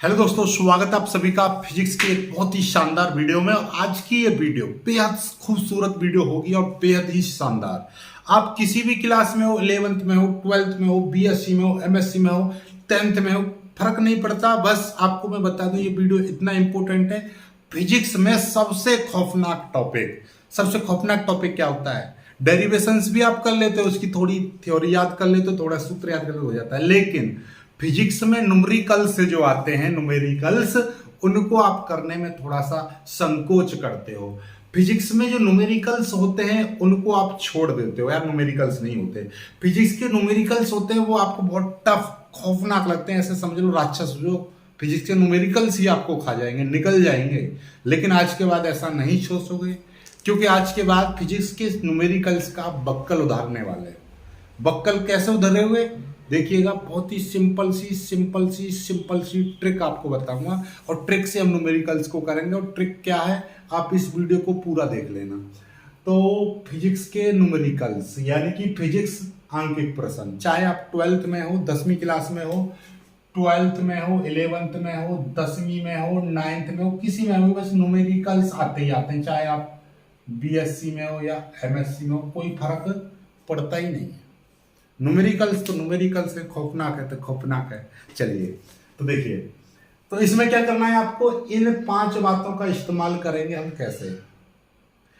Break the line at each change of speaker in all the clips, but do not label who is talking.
Hello दोस्तों, स्वागत है आप सभी का फिजिक्स के एक बहुत ही शानदार वीडियो में। और आज की ये वीडियो बेहद खूबसूरत वीडियो होगी और बेहद ही शानदार। आप किसी भी क्लास में हो, 11th में हो, 12th में हो, बीएससी में हो, एमएससी में हो, 10th में हो, फर्क नहीं पड़ता। बस आपको मैं बता दूं, ये वीडियो इतना इंपॉर्टेंट है। फिजिक्स में सबसे खौफनाक टॉपिक क्या होता है? डेरिवेशंस भी आप कर लेते हो, उसकी थोड़ी थ्योरी याद कर लेते हो, थोड़ा सूत्र याद कर लेते हो जाता है। लेकिन फिजिक्स में न्यूमेरिकल्स जो आते हैं, न्यूमेरिकल्स, उनको आप करने में थोड़ा सा संकोच करते हो। फिजिक्स में जो न्यूमेरिकल्स होते हैं उनको आप छोड़ देते हो, यार न्यूमेरिकल्स नहीं होते। फिजिक्स के न्यूमेरिकल्स होते हैं वो आपको बहुत टफ, खौफनाक लगते हैं। ऐसे समझ लो राक्षस, जो फिजिक्स के न्यूमेरिकल्स ही आपको खा जाएंगे, निकल जाएंगे। लेकिन आज के बाद ऐसा नहीं सोचोगे, क्योंकि आज के बाद फिजिक्स के न्यूमेरिकल्स का बक्कल उधारने वाले हैं। बक्कल कैसे उधरे हुए देखिएगा, बहुत ही सिंपल सी ट्रिक आपको बताऊंगा। और ट्रिक से हम न्यूमेरिकल्स को करेंगे। और ट्रिक क्या है, आप इस वीडियो को पूरा देख लेना। तो फिजिक्स के न्यूमेरिकल्स यानी कि फिजिक्स आंकिक प्रश्न, चाहे आप 12th में हो, 10वीं क्लास में हो, 12th में हो, 11th में हो, 10वीं में हो, 9th में हो, किसी में हो, बस न्यूमेरिकल्स आते ही आते हैं। चाहे आप बीएससी में हो या एमएससी में हो, कोई फर्क पड़ता ही नहीं है। न्यूमेरिकल्स तो न्यूमेरिकल्स है, खौफनाक है तो खौफनाक है। चलिए तो देखिए, तो इसमें क्या करना है आपको, इन 5 बातों का इस्तेमाल करेंगे हम। कैसे?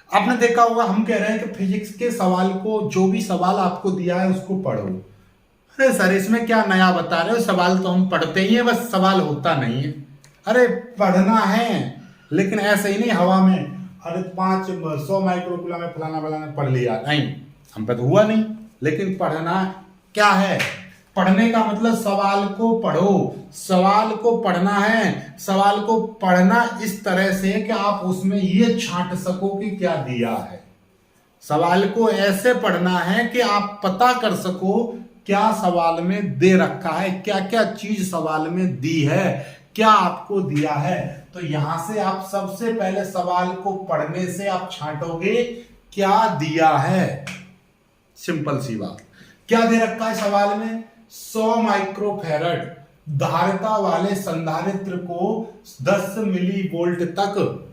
आपने देखा होगा, हम कह रहे हैं कि फिजिक्स के सवाल को, जो भी सवाल आपको दिया है उसको पढ़ो। अरे सर, इसमें क्या नया बता रहे हो? सवाल तो हम पढ़ते ही है, बस सवाल होता नहीं है। अरे पढ़ना है, लेकिन ऐसे ही नहीं हवा में, अरे 100 माइक्रोकूलम में फलाना फलाना पढ़ लिया, नहीं, हम पे तो हुआ नहीं। लेकिन पढ़ना क्या है? पढ़ने का मतलब सवाल को पढ़ो, सवाल को पढ़ना है। सवाल को पढ़ना इस तरह से कि आप उसमें ये छांट सको कि क्या दिया है। सवाल को ऐसे पढ़ना है कि आप पता कर सको क्या सवाल में दे रखा है, क्या क्या चीज सवाल में दी है, क्या आपको दिया है। तो यहां से आप सबसे पहले सवाल को पढ़ने से आप छांटोगे क्या दिया है। सिंपल सी बात, क्या दे रखा है सवाल में? 100 माइक्रोफैरड धारिता वाले संधारित्र को 10 मिलीवोल्ट तक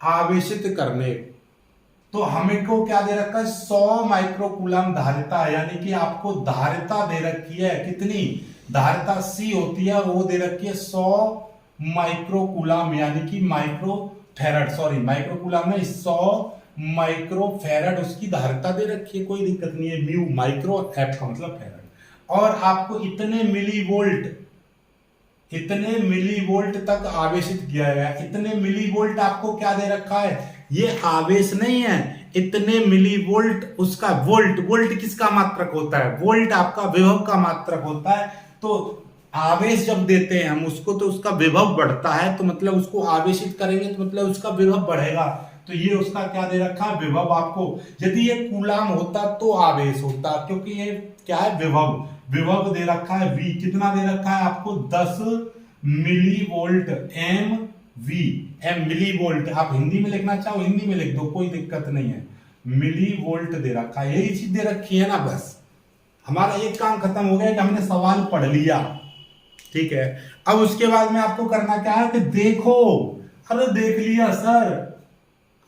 आवेशित करने। तो हमें को क्या दे रखा है? 100 माइक्रोकूलम धारिता, यानी कि आपको धारिता दे रखी है। कितनी धारिता? C होती है, वो दे रखी है 100 माइक्रोकूलम, यानी कि माइक्रोकूलम में 100 माइक्रोफैरड उसकी धारिता दे रखी है। कोई दिक्कत नहीं है, म्यू माइक्रो, एफ का मतलब फैरड। और आपको इतने मिलीवोल्ट तक आवेशित किया गया। इतने मिलीवोल्ट आपको क्या दे रखा है? ये आवेश नहीं है, इतने मिलीवोल्ट उसका वोल्ट किसका मात्रक होता है? वोल्ट आपका विभव का मात्रक होता है। तो आवेश जब देते हैं हम उसको, तो उसका विभव बढ़ता है, तो मतलब उसको आवेशित करेंगे तो मतलब उसका विभव बढ़ेगा। तो ये उसका क्या दे रखा है? विभव। आपको यदि ये कूलाम होता तो आवेश होता, क्योंकि ये क्या है? विभव दे रखा है V। कितना दे रखा है आपको? 10 मिलीवोल्ट, एम मिलीवोल्ट। आप हिंदी में लिखना चाहो हिंदी में लिख दो, कोई दिक्कत नहीं है। मिलीवोल्ट दे रखा है, यही चीज दे रखी है ना। बस हमारा एक काम खत्म हो गया कि हमने सवाल पढ़ लिया, ठीक है। अब उसके बाद में आपको करना क्या है कि देखो। अरे देख लिया सर,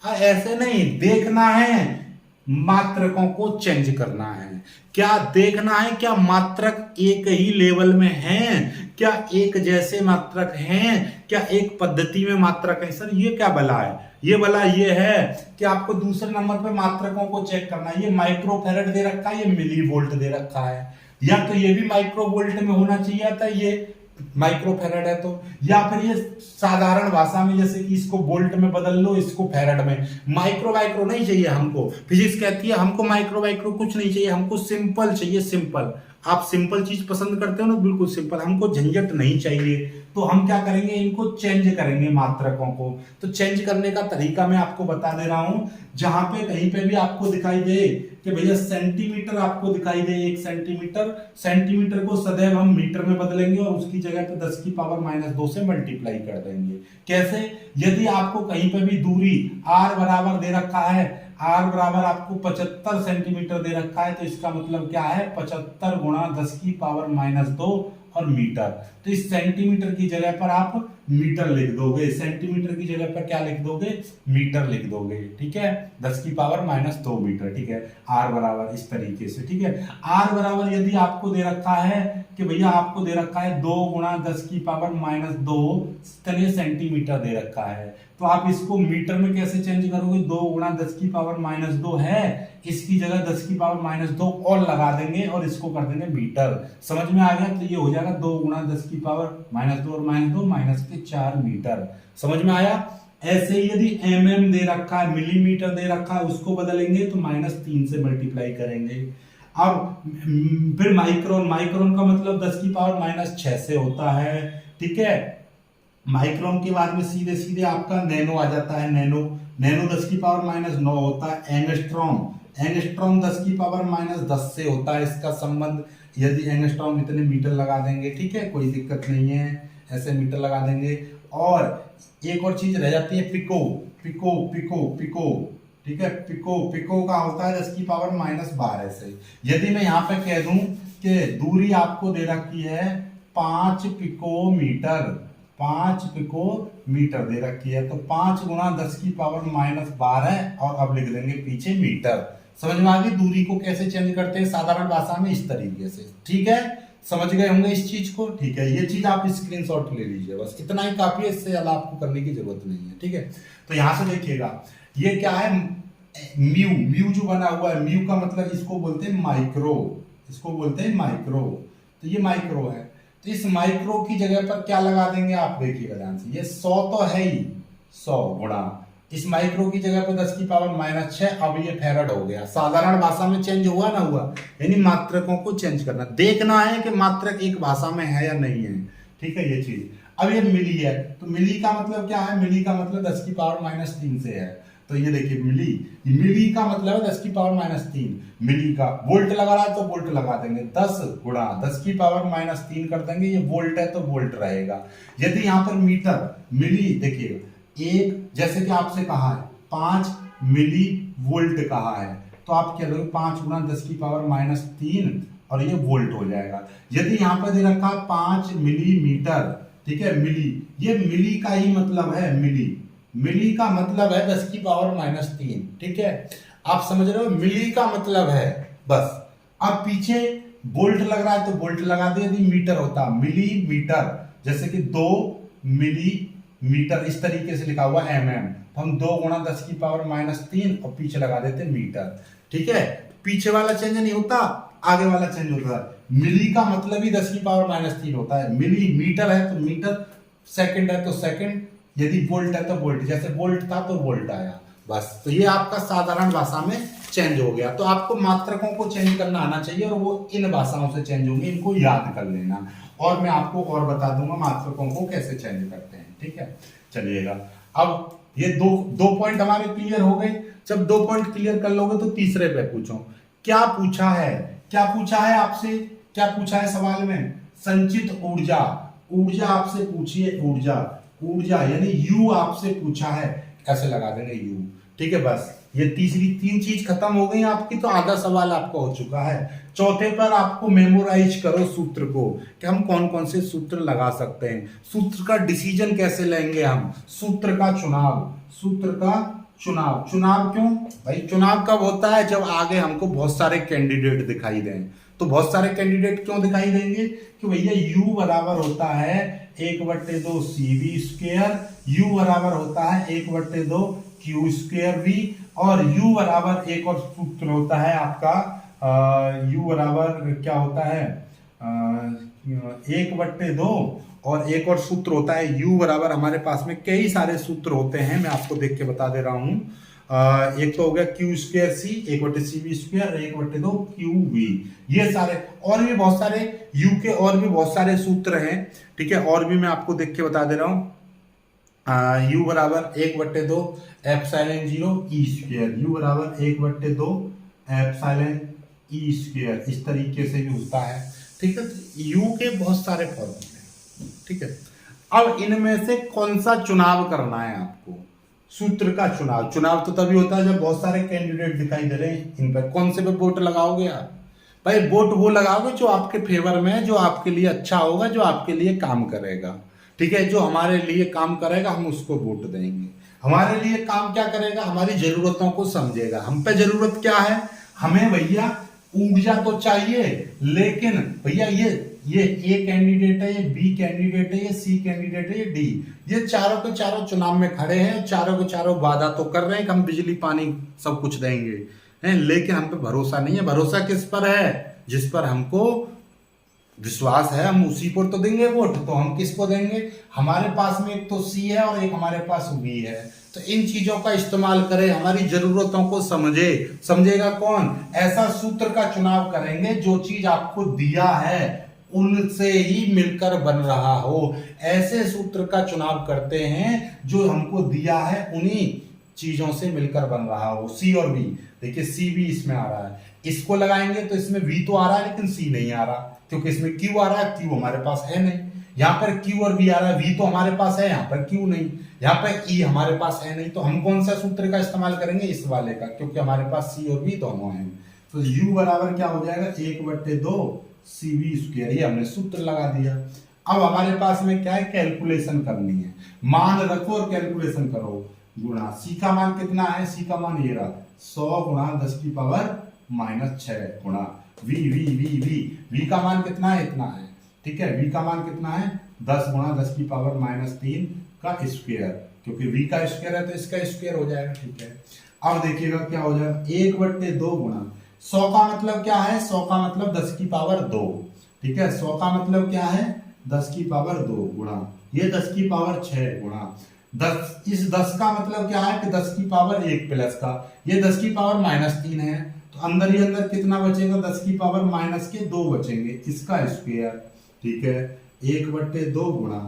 ऐसे नहीं देखना है, मात्रकों को चेंज करना है। क्या देखना है? क्या मात्रक एक ही लेवल में हैं? क्या एक जैसे मात्रक हैं? क्या एक पद्धति में मात्रक है? सर ये क्या बला है? ये बला ये है कि आपको दूसरे नंबर पे मात्रकों को चेक करना है। ये माइक्रोफैरड दे रखा है, ये मिलीवोल्ट दे रखा है। या तो ये भी माइक्रोवोल्ट में होना चाहिए था, ये माइक्रोफैरड है तो, या फिर ये साधारण भाषा में जैसे कि इसको वोल्ट में बदल लो, इसको फैरड में। माइक्रो नहीं चाहिए हमको। फिजिक्स कहती है हमको माइक्रो कुछ नहीं चाहिए, हमको सिंपल चाहिए, सिंपल। आप सिंपल चीज पसंद करते हो ना, बिल्कुल सिंपल, हमको झंझट नहीं चाहिए। तो हम क्या करेंगे? इनको चेंज करेंगे मात्रकों को। तो चेंज करने का तरीका मैं आपको बता दे रहा हूं। जहां पे कहीं पे भी आपको दिखाई दे कि भैया सेंटीमीटर आपको दिखाई दे, 1 सेंटीमीटर को सदैव हम मीटर में बदलेंगे और उसकी जगह पे 10 की पावर -2 से मल्टीप्लाई कर देंगे। कैसे? यदि आपको कहीं पे भी दूरी r बराबर दे रखा है, r बराबर आपको 75 सेंटीमीटर दे रखा है, तो इसका मतलब क्या है? 75 गुणा 10 की पावर -2 और मीटर। तो इस सेंटीमीटर की जगह पर आप मीटर लिख दोगे, सेंटीमीटर की जगह पर क्या लिख दोगे, मीटर लिख दोगे, ठीक है, 10⁻⁻2 मीटर, ठीक है। आर बराबर इस तरीके से, ठीक है। आर बराबर यदि आपको दे रखा है कि भैया आपको दे रखा है 2 × 10⁻², सेंटीमीटर दे रखा है, तो आप इसको मीटर में कैसे चेंज करोगे, 2 × 10⁻² है, इसकी जगह 10⁻² और लगा देंगे और इसको कर देंगे मीटर। समझ में आ गया? तो ये हो जाएगा 2 × 10⁻² और -4 मीटर। समझ में आया? ऐसे ही यदि mm दे रखा है, मिलीमीटर दे रखा है, उसको बदलेंगे तो -3 से मल्टीप्लाई करेंगे। अब फिर माइक्रोन, माइक्रोन का मतलब 10⁻6 से होता है, ठीक है। माइक्रोन के बाद में सीधे सीधे आपका नैनो आ जाता है, नैनो, नैनो 10⁻9 होता है। एंगस्ट्रॉम, एंगस्ट्रॉम 10⁻10 से होता है इसका संबंध। यदि एंगस्ट्रॉम इतने मीटर लगा देंगे, ठीक है, कोई दिक्कत नहीं है, ऐसे मीटर लगा देंगे। और एक और चीज रह जाती है, पिको, पिको, पिको, पिको, ठीक है। पिको, पिको का होता है 10⁻12 से। यदि मैं यहाँ पे कह दूं कि दूरी आपको दे रखी है 5 पिकोमीटर, 5 पिकोमीटर दे रखी है, तो 5 × 10⁻12 और अब लिख देंगे पीछे मीटर। समझ में आ गई? दूरी को कैसे चेंज करते हैं साधारण भाषा में, इस तरीके से, ठीक है। समझ गए होंगे इस चीज को, ठीक है। ये चीज आप स्क्रीनशॉट ले लीजिए, बस इतना ही काफी है, इससे ज्यादा आपको करने की जरूरत नहीं है, ठीक है। तो यहां से देखिएगा, ये क्या है, म्यू, म्यू जो बना हुआ है, म्यू का मतलब इसको बोलते हैं माइक्रो, इसको बोलते हैं माइक्रो, तो ये माइक्रो है। तो इस माइक्रो की जगह पर क्या लगा देंगे आप देखिएगा ध्यान से, ये 100 तो है ही, 100 गुणा इस माइक्रो की जगह पे 10⁻6, अब ये फेरड हो गया। साधारण भाषा में चेंज हुआ ना हुआ, यानी मात्रकों को चेंज करना, देखना है कि मात्रक एक भाषा में है या नहीं है, ठीक है, ये चीज। अब ये मिली है, तो मिली का मतलब क्या है, मिली का मतलब 10⁻3 से है। तो ये देखिए मिली, मिली का मतलब है 10⁻3, मिली का वोल्ट लगा रहा है तो वोल्ट लगा देंगे, 10 × 10⁻3 कर देंगे, ये वोल्ट है तो वोल्ट रहेगा। यदि यहाँ पर मीटर, मिली देखिएगा, एक जैसे कि आपसे कहा है 5 मिली वोल्ट कहा है, तो आप क्या करोगे 5 × 10⁻3 और ये वोल्ट हो जाएगा। यदि यहाँ पर दे रखा 5 मिलीमीटर, ठीक है, मिली, ये मिली का ही मतलब है, मिली, मिली का मतलब है 10⁻3, ठीक है। आप समझ रहे हो, मिली का मतलब है बस। अब पीछे वोल्ट लग रहा है तो वोल्ट लगा दे, यदि मीटर होता मिलीमीटर, जैसे कि 2 मिलीमीटर इस तरीके से लिखा हुआ mm, तो हम 2 × 10⁻3 और पीछे लगा देते मीटर, ठीक है। पीछे वाला चेंज नहीं होता, आगे वाला चेंज होता है। मिली का मतलब ही 10⁻3 होता है, मिली मीटर है तो मीटर, सेकंड है तो सेकंड, यदि वोल्ट है तो वोल्ट, जैसे वोल्ट था तो वोल्ट आया, बस। तो ये आपका साधारण भाषा में चेंज हो गया। तो आपको मात्रकों को चेंज करना आना चाहिए और वो इन भाषाओं से चेंज होंगे, इनको याद कर लेना। और मैं आपको और बता दूंगा मात्रकों को कैसे चेंज करते हैं, ठीक है। चलिएगा, अब ये दो पॉइंट हमारे क्लियर हो गए। जब 2 पॉइंट क्लियर कर लोगे तो तीसरे पे पूछो, क्या पूछा है, क्या पूछा है आपसे, क्या पूछा है सवाल में, संचित ऊर्जा, ऊर्जा आपसे पूछी है, ऊर्जा, ऊर्जा यानी U आपसे पूछा है, कैसे लगा देंगे U, ठीक है। बस ये तीसरी 3 चीज खत्म हो गई आपकी, तो आधा सवाल आपका हो चुका है। चौथे पर आपको मेमोराइज करो सूत्र को, कि हम कौन कौन से सूत्र लगा सकते हैं, सूत्र का डिसीजन कैसे लेंगे हम, सूत्र का चुनाव, सूत्र का चुनाव। चुनाव क्यों भाई, चुनाव कब होता है, जब आगे हमको बहुत सारे कैंडिडेट दिखाई दें। तो बहुत सारे कैंडिडेट क्यों दिखाई देंगे, कि भैया U बराबर होता है 1/2 CV², U बराबर होता है 1/2 Q²V, और U बराबर एक और सूत्र होता है आपका, U बराबर क्या होता है 1/2, और एक और सूत्र होता है U बराबर, हमारे पास में कई सारे सूत्र होते हैं, मैं आपको देख के बता दे रहा हूं। एक तो हो गया Q²C, 1/CV², 1/2 QV, ये सारे, और भी बहुत सारे U के और भी बहुत सारे सूत्र हैं, ठीक है। और भी मैं आपको देख के बता दे रहा हूं। U बराबर 1/2 ε0 E², U बराबर 1/2 ε E², इस तरीके से भी होता है, ठीक है। U के बहुत सारे फॉर्मूले, ठीक है। अब इनमें से कौन सा चुनाव करना है आपको, सूत्र का चुनाव। चुनाव तो तभी होता है जब बहुत सारे कैंडिडेट दिखाई दे रहे हैं, इन पर कौन से पे वोट लगाओगे आप, भाई वोट वो लगाओगे जो आपके फेवर में है, जो आपके लिए अच्छा होगा, जो आपके लिए काम करेगा। ठीक है, जो हमारे लिए काम करेगा हम उसको वोट देंगे। हमारे लिए काम क्या करेगा, हमारी जरूरतों को समझेगा। हम पे जरूरत क्या है, हमें भैया ऊर्जा तो चाहिए, लेकिन भैया ये ए कैंडिडेट है, ये बी कैंडिडेट है, ये सी कैंडिडेट है, ये डी, ये चारों के चारों चुनाव में खड़े हैं, चारों के चारों वादा तो कर रहे हैं कि हम बिजली पानी सब कुछ देंगे हैं, लेकिन हम पे भरोसा नहीं है। भरोसा किस पर है, जिस पर हमको विश्वास है हम उसी पर तो देंगे वोट। तो हम किसको देंगे, हमारे पास में एक तो सी है और एक हमारे पास बी है। तो इन चीजों का इस्तेमाल करें, हमारी जरूरतों को समझेगा कौन, ऐसा सूत्र का चुनाव करेंगे जो चीज आपको दिया है उनसे ही मिलकर बन रहा हो। ऐसे सूत्र का चुनाव करते हैं जो हमको दिया है उन्हीं चीजों से मिलकर बन रहा हो। सी और बी, देखिए सी भी इसमें आ रहा है, इसको लगाएंगे तो इसमें वी तो आ रहा है लेकिन सी नहीं आ रहा, क्योंकि इसमें क्यू आ रहा है, क्यू हमारे पास है नहीं। यहाँ पर क्यू और वी आ रहा है, वी तो हमारे पास है, यहाँ पर क्यू नहीं, यहाँ पर ई हमारे पास है नहीं। तो हम कौन सा सूत्र का इस्तेमाल करेंगे, इस वाले का, क्योंकि हमारे पास सी और वी दोनों हैं। तो यू बराबर क्या हो जाएगा, 1/2 CV स्क्वायर, ये हमने सूत्र लगा दिया। अब हमारे पास में क्या है, कैलकुलेशन करनी है, मान रखो और कैलकुलेशन करो। गुणा सी का मान कितना है, सी का मान ये रहा 100 गुणा 10⁻⁻6 गुणा V V V V V का मान कितना है, इतना है। ठीक है, वी का मान कितना है, 10 गुणा 10⁻³ का स्क्वायर, क्योंकि वी का स्क्वायर है तो इसका स्क्वायर हो जाएगा। ठीक है, अब देखिएगा क्या हो जाएगा, 1/2 गुणा 100 का मतलब क्या है, 100 का मतलब 10⁻2। ठीक है, 100 का मतलब क्या है, 10⁻2 गुणा ये 10⁻6 गुणा 10, इस 10 का मतलब क्या है कि 10⁻1 प्लस का, ये 10⁻³ है, तो अंदर ही अंदर कितना बचेगा, 10⁻2 बचेंगे, इसका स्क्वायर। ठीक है, 1/2 गुणा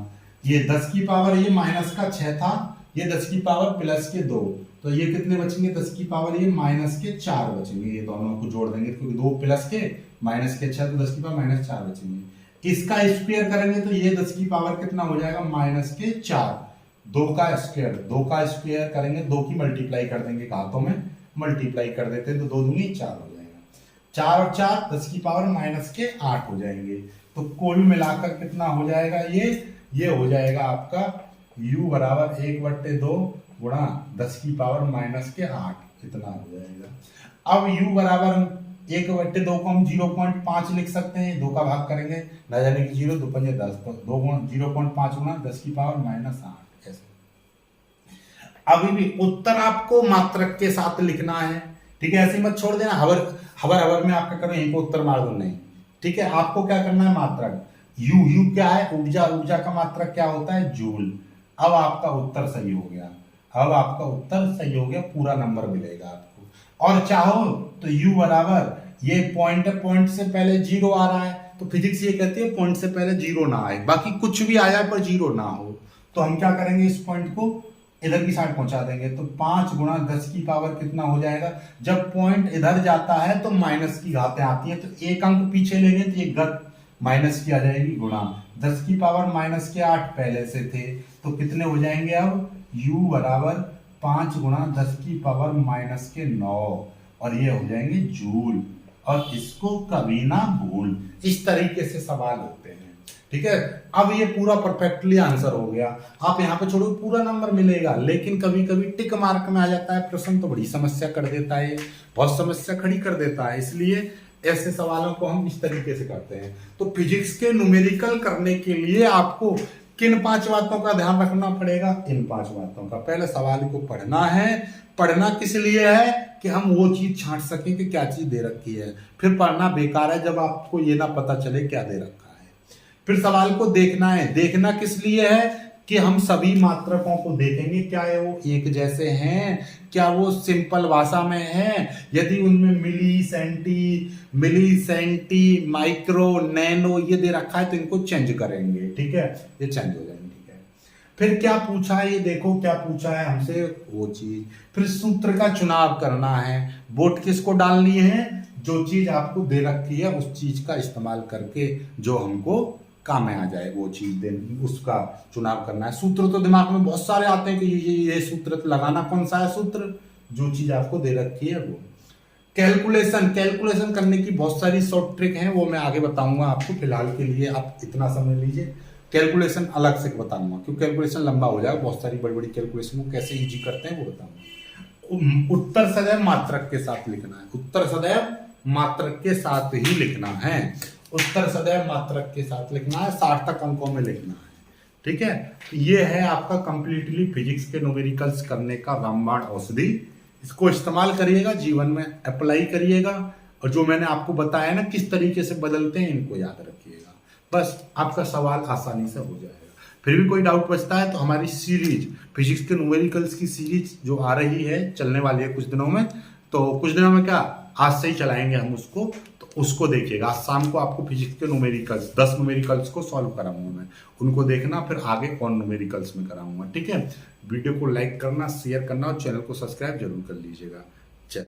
ये 10 ये माइनस का 6 था, ये 10⁻+2, तो ये कितने बचेंगे, 10⁻⁻4 बचेंगे। ये दोनों को जोड़ देंगे क्योंकि 2 प्लस के माइनस के 6 तो 10⁻⁻4 बचेंगे। इसका स्क्वायर करेंगे तो ये 10 कितना हो जाएगा, -4, 2 का स्क्वायर करेंगे, 2 की मल्टीप्लाई कर देंगे, हाथों में मल्टीप्लाई कर देते हैं तो 2 दूनी 4 हो जाएगा, 4 और 4 10⁻⁻8 हो जाएंगे। तो कुल मिलाकर कितना हो जाएगा, ये हो जाएगा आपका u बराबर 1/2 गुणा 10⁻�8, इतना हो जाएगा। अब u बराबर 1/2 को हम 0.5 लिख सकते हैं, 2 का भाग करेंगे ना जाने की 0 2 5 10, तो 0.5 गुणा 10⁻⁸ ऐसे। अभी भी उत्तर आपको मात्रक के साथ लिखना है। ठीक है, ऐसे मत छोड़ देना हवर में आपका करो यहीं पे उत्तर मार दो, नहीं। ठीक है, आपको क्या करना है, मात्रक यू क्या है, ऊर्जा का मात्रक क्या होता है, जूल। अब आपका उत्तर सही हो गया, पूरा नंबर मिलेगा आपको। और चाहो तो u बराबर ये पॉइंट से पहले 0 आ रहा है, तो फिजिक्स ये कहती है पॉइंट से पहले 0 ना आए, बाकी कुछ भी आया पर 0 ना हो। तो हम क्या करेंगे, इस पॉइंट को इधर की साइड पहुंचा देंगे, तो 5 गुणा 10 की पावर कितना हो जाएगा। जब पॉइंट इधर जाता है तो माइनस की घातें आती हैं, तो एक अंक पीछे लेंगे तो एक घात माइनस की आ जाएगी, गुणा 10 की पावर -8 पहले से थे, तो कितने हो जाएंगे अब, u बराबर 5 गुणा 10 की पावर -9, और ये हो जाएंगे जूल। और इसको कभी ना भूल, इस तरीके से सवाल होते हैं। ठीक है, अब ये पूरा परफेक्टली आंसर हो गया। आप यहाँ पे छोड़ो, पूरा नंबर मिलेगा, लेकिन कभी कभी टिक मार्क में आ जाता है प्रश्न, तो बड़ी समस्या कर देता है, बहुत समस्या खड़ी कर देता है। इसलिए ऐसे सवालों को हम इस तरीके से करते हैं। तो फिजिक्स के न्यूमेरिकल करने के लिए आपको किन 5 बातों का ध्यान रखना पड़ेगा, इन 5 बातों का। पहले सवाल को पढ़ना है, पढ़ना किस लिए है कि हम वो चीज छांट सकें कि क्या चीज दे रखी है। फिर पढ़ना बेकार है जब आपको ये ना पता चले क्या दे रखा है। फिर सवाल को देखना है, देखना किस लिए है कि हम सभी मात्रकों को देखेंगे, क्या है वो एक जैसे हैं, क्या वो सिंपल भाषा में हैं, यदि उनमें मिली सेंटी माइक्रो नैनो ये दे रखा है तो इनको चेंज करेंगे। ठीक है, ये चेंज हो जाएंगे। ठीक है, फिर क्या पूछा है, ये देखो क्या पूछा है हमसे, वो चीज। फिर सूत्र का चुनाव करना है, वोट किसको डालनी है, जो चीज आपको दे रखी है उस चीज का इस्तेमाल करके जो हमको काम में आ जाए वो चीज उसका चुनाव करना है। सूत्र तो दिमाग में बहुत सारे आते हैं कि ये सूत्र लगाना, कौन सा है सूत्र, जो चीज आपको दे रखी है वो। कैलकुलेशन करने की बहुत सारी शॉर्ट ट्रिक हैं, वो मैं आगे बताऊंगा आपको। फिलहाल के लिए आप इतना समझ लीजिए, कैलकुलेशन अलग से बताऊंगा क्योंकि कैलकुलेशन लंबा हो जाएगा। बहुत सारी बड़ी बड़ी कैलकुलेशन को कैसे इजी करते हैं वो बताऊंगा। उत्तर सदैव मात्रक के साथ लिखना है, उत्तर सदैव मात्रक के साथ ही लिखना है, उत्तर सदैव मात्रक के साथ लिखना है, सार्थक अंकों में लिखना है। ठीक है, ये है आपका कंप्लीटली फिजिक्स के न्यूमेरिकल्स करने का रामबाण औषधि। इसको इस्तेमाल करिएगा, जीवन में अप्लाई करिएगा, और जो मैंने आपको बताया ना किस तरीके से बदलते हैं इनको याद रखिएगा, बस आपका सवाल आसानी से हो जाएगा। फिर भी कोई डाउट बचता है तो हमारी सीरीज फिजिक्स के न्यूमेरिकल्स की सीरीज जो आ रही है, चलने वाली है कुछ दिनों में, तो कुछ दिनों में क्या आज से ही चलाएंगे हम उसको, तो उसको देखिएगा। आज शाम को आपको फिजिक्स के न्यूमेरिकल्स 10 न्यूमेरिकल्स को सॉल्व कराऊंगा मैं, उनको देखना, फिर आगे और न्यूमेरिकल्स में कराऊंगा। ठीक है, वीडियो को लाइक करना, शेयर करना और चैनल को सब्सक्राइब जरूर कर लीजिएगा।